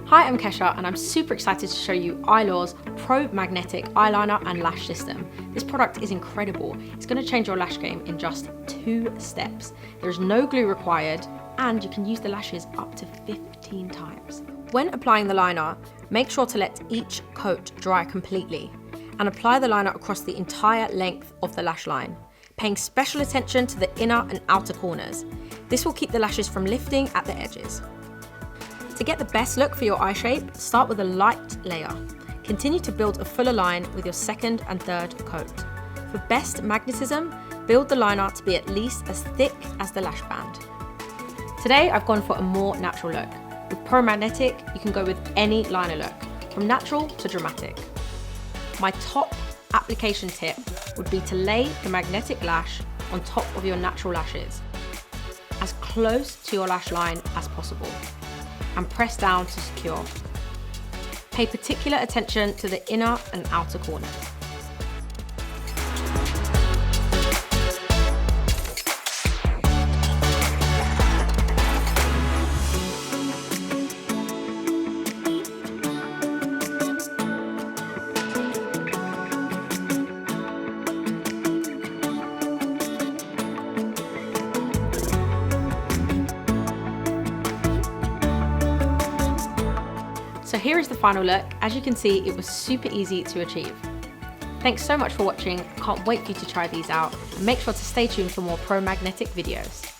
Hi, I'm Kesha and I'm super excited to show you Eylure's ProMagnetic eyeliner and lash system. This product is incredible. It's going to change your lash game in just 2 steps. There's no glue required and you can use the lashes up to 15 times. When applying the liner, make sure to let each coat dry completely and apply the liner across the entire length of the lash line, paying special attention to the inner and outer corners. This will keep the lashes from lifting at the edges. To get the best look for your eye shape, start with a light layer. Continue to build a fuller line with your second and third coat. For best magnetism, build the liner to be at least as thick as the lash band. Today I've gone for a more natural look. With ProMagnetic, you can go with any liner look, from natural to dramatic. My top application tip would be to lay the magnetic lash on top of your natural lashes, as close to your lash line as possible, and press down to secure. Pay particular attention to the inner and outer corners. So here is the final look. As you can see, it was super easy to achieve. Thanks so much for watching. Can't wait for you to try these out. And make sure to stay tuned for more ProMagnetic videos.